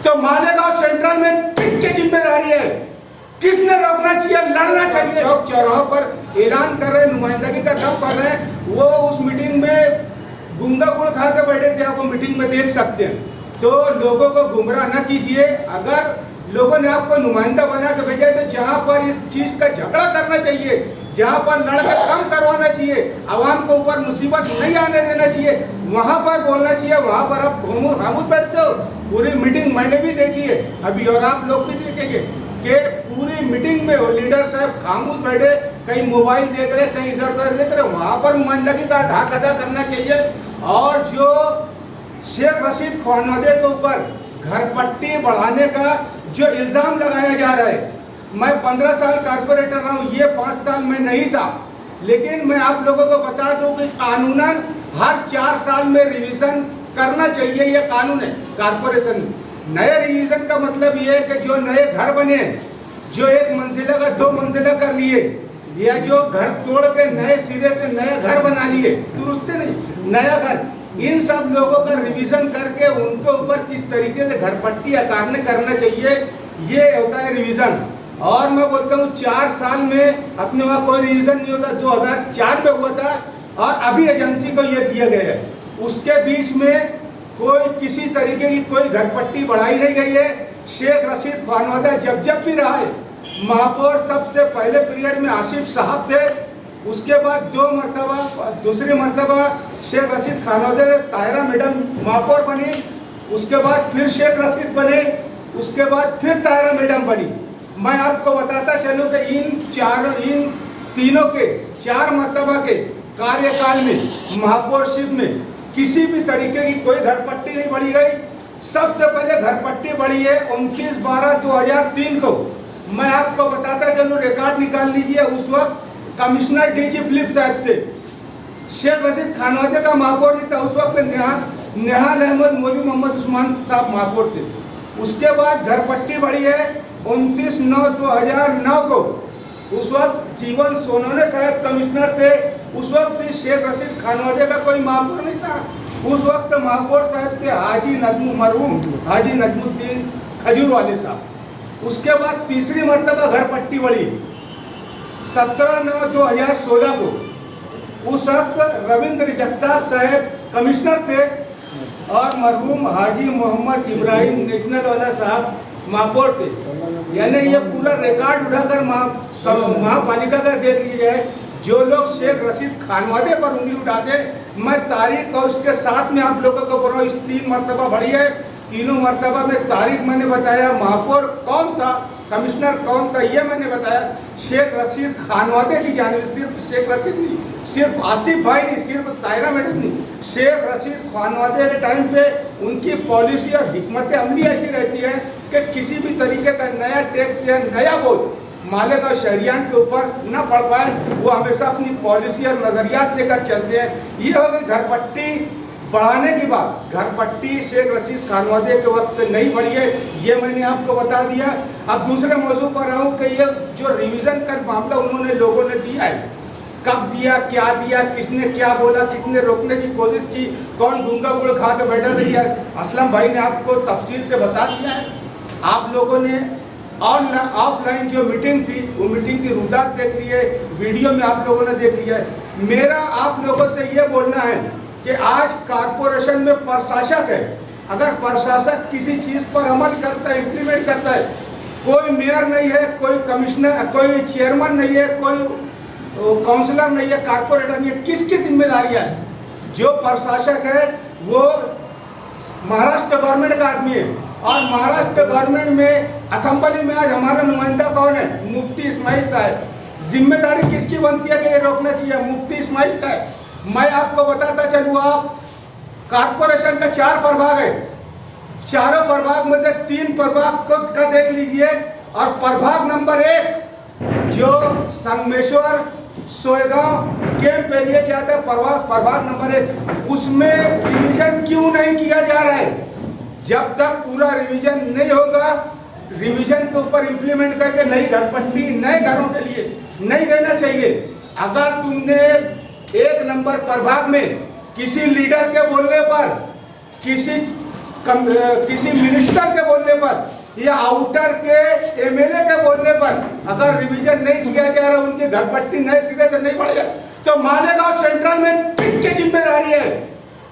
तो मालेगांव सेंट्रल में किसकी जिम्मेदारी है? किसने रोकना चाहिए, लड़ना चाहिए? चौक चौराहों पर ऐलान कर रहे, नुमाइंदगी का दम कर रहे हैं। वो उस मीटिंग में गुंगा गुड़ खा के बैठे थे, आप वो मीटिंग में देख सकते हैं। तो लोगों को गुमराह न कीजिए। अगर लोगों ने आपको नुमाइंदा बना के भेजा है तो जहाँ पर इस चीज का झगड़ा करना चाहिए, जहाँ पर लड़कर कम करवाना चाहिए, आवाम को ऊपर मुसीबत नहीं आने देना चाहिए, वहाँ पर बोलना चाहिए। वहाँ पर आप खामोश बैठते हो। पूरी मीटिंग मैंने भी देखी है अभी, और आप लोग भी देखेंगे कि पूरी मीटिंग में वो लीडर साहब खामोश बैठे, कहीं मोबाइल देख रहे, कहीं इधर उधर देख रहे। वहाँ पर नुमाइंदगी का हक अदा करना चाहिए। और जो शेख रशीद खानवादे के ऊपर घरपट्टी बढ़ाने का जो इल्ज़ाम लगाया जा रहा है, मैं 15 साल कारपोरेटर रहा हूँ, ये 5 साल में नहीं था। लेकिन मैं आप लोगों को बता दूं कि कानूनन हर 4 साल में रिवीजन करना चाहिए, ये कानून है कारपोरेशन में। नए रिवीजन का मतलब ये है कि जो नए घर बने, जो 1 मंजिला का 2 मंजिला कर लिए, या जो घर तोड़ के नए सिरे से नए घर बना लिए, दुरुस्त नहीं नया घर, इन सब लोगों का रिवीजन करके उनके ऊपर किस तरीके से घरपट्टी अकारने करना चाहिए, ये होता है रिवीजन। और मैं बोलता हूँ 4 साल में अपने वहाँ कोई रिवीजन नहीं होता। 2004 में हुआ था और अभी एजेंसी को ये दिया गया है। उसके बीच में कोई किसी तरीके की कोई घरपट्टी बढ़ाई नहीं गई है। शेख रशीद खानवादा जब भी रहा है, महापौर सबसे पहले पीरियड में आसिफ साहब थे, उसके बाद दूसरी मरतबा शेख रशीद खानवादे ताहिरा मैडम महापौर बनी, उसके बाद फिर शेख रशीद बने, उसके बाद फिर ताहिरा मैडम बनी। मैं आपको बताता चलूं कि इन तीनों के 4 मरतबा के कार्यकाल में महापौरशिप में किसी भी तरीके की कोई घरपट्टी नहीं बढ़ी गई। सबसे पहले घरपट्टी बढ़ी है 29/12/2003 को। मैं आपको बताता चलूं, रिकॉर्ड निकाल लीजिए, उस वक्त कमिश्नर डीजी फिलिप साहब थे। शेख रशीद खानवादे का महापौर नहीं था उस वक्त, निहाल अहमद मौलवी मोहम्मद उस्मान साहब महापौर थे। उसके बाद घरपट्टी बढ़ी है 29/9/2009 को। उस वक्त जीवन सोनोने साहब कमिश्नर थे। उस वक्त शेख रशीद खानवादे का कोई महापौर नहीं था। उस वक्त महापौर साहब थे मरहूम हाजी नजमुद्दीन खजूर वाले साहब। उसके बाद तीसरी मरतबा घरपट्टी बढ़ी 17/9/2016 को। उस वक्त रविंद्र जगताप साहब कमिश्नर थे और मरहूम हाजी मोहम्मद इब्राहिम नेशनल वाला साहब महापौर थे। यानी ये पूरा रिकॉर्ड उठाकर महापालिका का देख लीजिए। जो लोग शेख रशीद खानवादे पर उंगली उठाते, मैं तारीख और उसके साथ में आप लोगों को बोल रहा हूँ, इस 3 मरतबा बढ़ी है। तीनों मरतबा में तारीख मैंने बताया, महापौर कौन था, कमिश्नर कौन था, ये मैंने बताया। शेख रशीद खानवादे की जानिब, सिर्फ शेख रशीद नहीं, सिर्फ आसिफ भाई नहीं, सिर्फ ताहिरा मैडम नहीं, शेख रशीद खानवादे के टाइम पे उनकी पॉलिसी और हिकमत अमली ऐसी रहती है कि किसी भी तरीके का नया टैक्स या नया बोझ मालेगांव शहरियान के ऊपर न पड़ पाए। वो हमेशा अपनी पॉलिसी और नज़रियात लेकर चलते हैं। ये हो गई घरपट्टी बढ़ाने की बात। घरपट्टी शेख रशीद खानवादे के वक्त नहीं बढ़ी है, ये मैंने आपको बता दिया। अब दूसरे मौजू पर आऊँ कि ये जो रिवीजन का मामला उन्होंने लोगों ने दिया है, कब दिया, क्या दिया, किसने क्या बोला, किसने रोकने की कोशिश की, कौन गुंगा गुड़ खा के बैठा रही है, असलम भाई ने आपको तफसील से बता दिया है। आप लोगों ने ऑफलाइन जो मीटिंग थी, वो मीटिंग की रुदात देख ली है, वीडियो में आप लोगों ने देख लिया है। मेरा आप लोगों से ये बोलना है कि आज कारपोरेशन में प्रशासक है, अगर प्रशासक किसी चीज़ पर अमल करता है, इम्प्लीमेंट करता है, कोई मेयर नहीं है, कोई कमिश्नर, कोई चेयरमैन नहीं है, कोई काउंसलर नहीं है, कारपोरेटर नहीं है, किसकी जिम्मेदारी है? जो प्रशासक है वो महाराष्ट्र गवर्नमेंट का आदमी है। और महाराष्ट्र गवर्नमेंट में असेंबली में आज हमारा नुमाइंदा कौन है? मुफ्ती इस्माइल साहब। जिम्मेदारी किसकी बनती है कि ये रोकना चाहिए? मुफ्ती इस्माइल साहब। मैं आपको बताता चलूँ, आप कारपोरेशन का 4 प्रभाग है, चारों प्रभाग में से 3 प्रभाग को का देख लीजिए। और प्रभाग नंबर 1 जो संगमेश्वर सोयगांव कैंप एरिया क्या आता है, प्रभाग नंबर 1, उसमें रिवीजन क्यों नहीं किया जा रहा है? जब तक पूरा रिवीजन नहीं होगा, रिवीजन के ऊपर इम्प्लीमेंट करके नई घरपट्टी नए घरों के लिए नहीं देना चाहिए। अगर तुमने 1 नंबर प्रभाग में किसी लीडर के बोलने पर किसी किसी मिनिस्टर के बोलने पर या आउटर के एमएलए के बोलने पर अगर रिवीजन नहीं किया जा रहा, उनकी घर पट्टी नए सिरे से नहीं बढ़े, तो मालेगांव सेंट्रल में किसकी जिम्मेदारी है?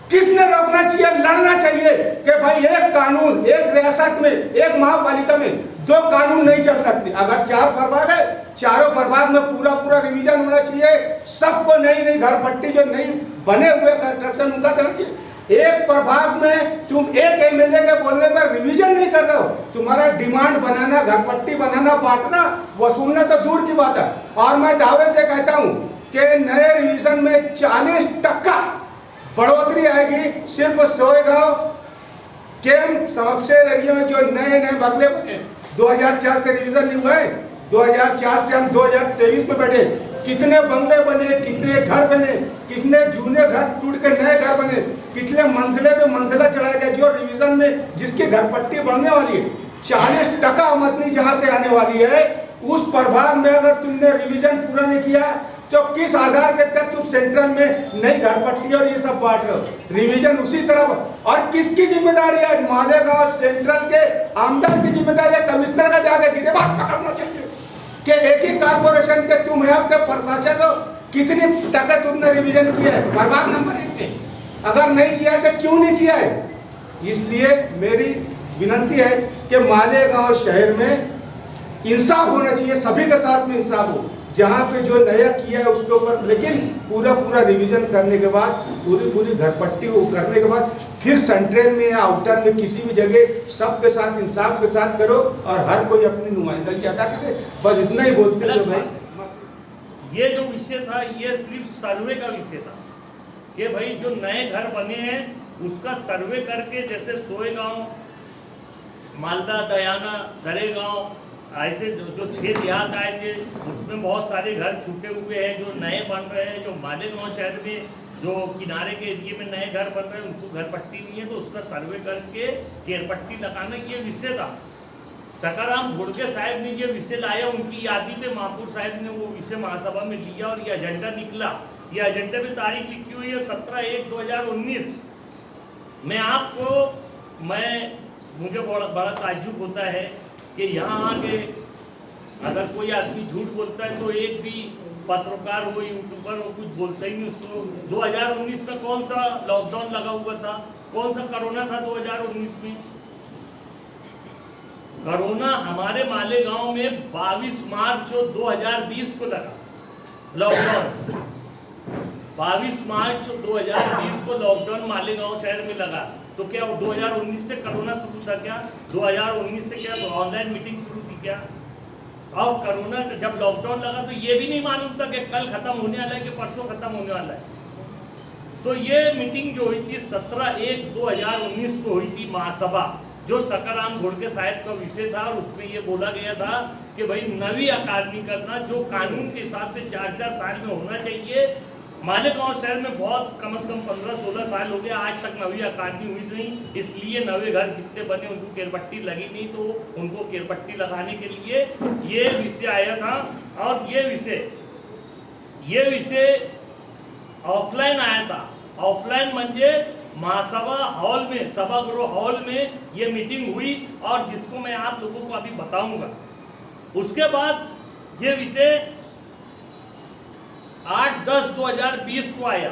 किसने रोकना चाहिए, लड़ना चाहिए कि भाई एक कानून, एक रियासत में, एक महापालिका में दो कानून नहीं चल सकते। अगर 4 प्रभाग है, चारों प्रभाग में पूरा रिवीजन होना चाहिए। सबको नई घर पट्टी जो नई बने हुए कंस्ट्रक्शन उनका करना चाहिए। एक प्रभाग में तुम एक एमएलए के बोलने पर रिवीजन नहीं कर रहे हो, तुम्हारा डिमांड बनाना, घर पट्टी बनाना, बांटना, वसूलना तो दूर की बात है। और मैं दावे से कहता हूं कि नए रिवीजन में 40% बढ़ोतरी आएगी। सिर्फ सोएगांव केम समक्षे एरिया में जो नए बंगले बने, 2004 से रिवीजन नहीं हुआ है, 2004 से हम 2023 में बैठे, कितने बंगले बने, कितने घर बने, कितने जूने घर टूट के नए घर बने, कितने मंजिले पे मंजिला चढ़ाया गया। जो रिवीजन में जिसकी घर पट्टी बनने वाली है, 40% आमदनी जहां से आने वाली है, उस प्रभाग में अगर तुमने रिवीजन पूरा नहीं किया तो किस आधार के तहत तुम सेंट्रल में नई घर पट्टी और ये सब बांट रहे हो? रिवीजन उसी तरह। और किसकी जिम्मेदारी है? मालेगांव सेंट्रल के आमदार की जिम्मेदारी है। कमिश्नर का जाकर गिरफ्तार पकड़ना चाहिए कि एक ही कारपोरेशन के तुम है, आपके प्रशासक हो, कितनी टका तुमने रिवीजन किया है प्रभाग नंबर 1 में? अगर नहीं किया तो क्यों नहीं किया है? इसलिए मेरी विनती है कि मालेगांव शहर में इंसाफ होना चाहिए, सभी के साथ में इंसाफ हो। जहाँ पे जो नया किया है उसके ऊपर, लेकिन पूरा रिवीजन करने के बाद, पूरी घर पट्टी को करने के बाद फिर सेंट्रल में या आउटर में किसी भी जगह सबके साथ इंसाफ के साथ करो और हर कोई अपनी नुमाइंदगी अदा करे। बस इतना ही बोलते हैं भाई। ये जो विषय था ये सिर्फ सर्वे का विषय था कि भाई जो नए घर बने हैं उसका सर्वे करके, जैसे सोएगांव, मालदा, दयाना, दरेगांव, ऐसे जो 6 देहात आए थे उसमें बहुत सारे घर छूटे हुए हैं जो नए बन रहे हैं। जो मालेगांव शहर में जो किनारे के एरिए में नए घर बन रहे हैं उनको घर पट्टी नहीं है, तो उसका सर्वे करके केयर पट्टी लगाना ये विषय था। सकाराम घोड़के साहब ने ये विषय लाया, उनकी यादी पे महापुर साहब ने वो विषय महासभा में लिया और ये एजेंडा निकला। ये एजेंडे में तारीख लिखी हुई है 17/1/2019। मुझे बड़ा ताज्जुब होता है कि यहाँ आके अगर कोई आदमी झूठ बोलता है तो एक भी पत्रकार हो, यूट्यूबर हो, कुछ बोलता ही नहीं उसको। 2019 में कौन सा लॉकडाउन लगा हुआ था, कौन सा कोरोना था 2019 में? कोरोना हमारे मालेगांव में 22 मार्च 2020 को लगा लॉकडाउन। 22 मार्च 2020 को लॉकडाउन मालेगांव शहर में लगा। तो क्या 2019 से कोरोना शुरू था क्या? 2019 से क्या ऑनलाइन मीटिंग शुरू थी क्या? और कोरोना जब लॉकडाउन लगा तो ये भी नहीं मालूम था कि कल खत्म होने वाला है कि परसों खत्म होने वाला है। तो ये मीटिंग जो हुई थी 17/1/2019 को हुई थी महासभा, जो सकाराम घोड़के साहब का विषय था और उसमें ये बोला गया था कि भाई नवी अकादमी करना जो कानून के हिसाब से 4-4 साल में होना चाहिए। मालेगांव शहर में बहुत कम से कम 15-16 साल हो गया, आज तक नवी अकादमी हुई नहीं। इसलिए नवे घर जितने बने उनको केरपट्टी लगी नहीं, तो उनको केरपट्टी लगाने के लिए ये विषय आया था। और ये विषय ऑफलाइन आया था। ऑफलाइन म्हणजे महासभा हॉल में, सभागृह हॉल में ये मीटिंग हुई और जिसको मैं आप लोगों को अभी बताऊंगा। उसके बाद ये विषय 8/10/2020 को आया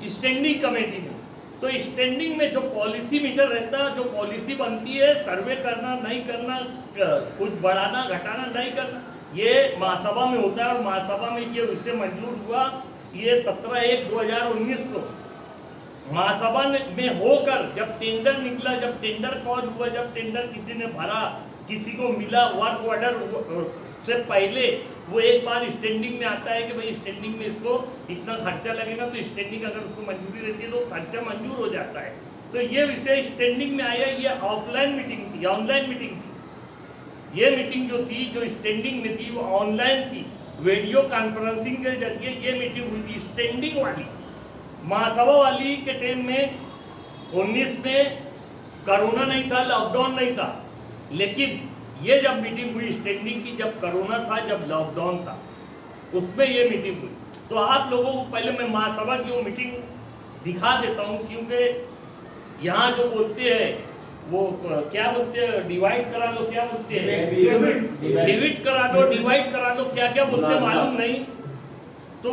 स्टैंडिंग कमेटी में। तो स्टैंडिंग में जो पॉलिसी मीटर रहता है, जो पॉलिसी बनती है, सर्वे करना नहीं करना, कुछ बढ़ाना घटाना नहीं करना, ये महासभा में होता है। और महासभा में ये विषय मंजूर हुआ। ये 17/1/2019 को महासभा में होकर जब टेंडर निकला, जब टेंडर कॉल हुआ, जब टेंडर किसी ने भरा, किसी को मिला, वर्क ऑर्डर से पहले वो एक बार स्टैंडिंग में आता है कि भाई स्टैंडिंग में इसको इतना खर्चा लगेगा, तो स्टैंडिंग अगर उसको मंजूरी देती है तो खर्चा मंजूर हो जाता है। तो ये विषय स्टैंडिंग में आया। ये ऑफलाइन मीटिंग थी, ऑनलाइन मीटिंग थी। ये मीटिंग जो थी, जो स्टैंडिंग में थी, वो ऑनलाइन थी। वीडियो कॉन्फ्रेंसिंग के जरिए ये मीटिंग हुई थी स्टैंडिंग वाली। महासभा वाली के टाइम में 19 में कोरोना नहीं था, लॉकडाउन नहीं था, लेकिन ये जब मीटिंग हुई स्टैंडिंग की, जब कोरोना था, जब लॉकडाउन था, उसमें ये मीटिंग हुई। तो आप लोगों को पहले मैं महासभा की वो मीटिंग दिखा देता हूँ, क्योंकि यहाँ जो बोलते हैं वो क्या बोलते हैं, डिवाइड करा लो, क्या बोलते हैं, डिविड करा लो, डिवाइड करा लो, क्या क्या बोलते हैं मालूम नहीं। तो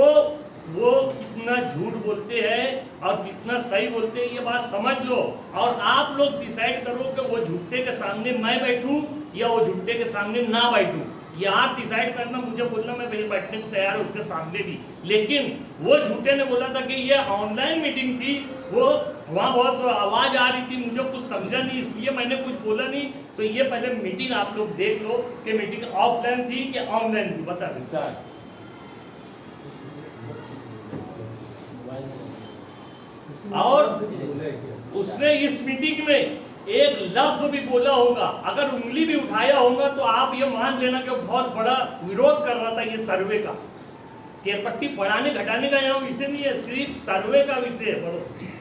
वो कितना झूठ बोलते हैं और कितना सही बोलते हैं, ये बात समझ लो। और आप लोग डिसाइड करो कि वो झूठे के सामने मैं बैठूं या वो झूठे के सामने ना बैठूं। ये आप डिसाइड करना, मुझे बोलना, मैं बैठने को तैयार हूँ उसके सामने भी। लेकिन वो झूठे ने बोला था कि ये ऑनलाइन मीटिंग थी, वो वहाँ बहुत आवाज़ आ रही थी, मुझे कुछ समझा नहीं, इसलिए मैंने कुछ बोला नहीं। तो ये पहले मीटिंग आप लोग देख लो कि मीटिंग ऑफलाइन थी कि ऑनलाइन थी, बता विस्तार। और उसने इस मीटिंग में एक लफ्ज भी बोला होगा, अगर उंगली भी उठाया होगा तो आप ये मान लेना कि बहुत बड़ा विरोध कर रहा था ये सर्वे का। केरपट्टी बढ़ाने घटाने का यहाँ विषय नहीं है, सिर्फ सर्वे का विषय है।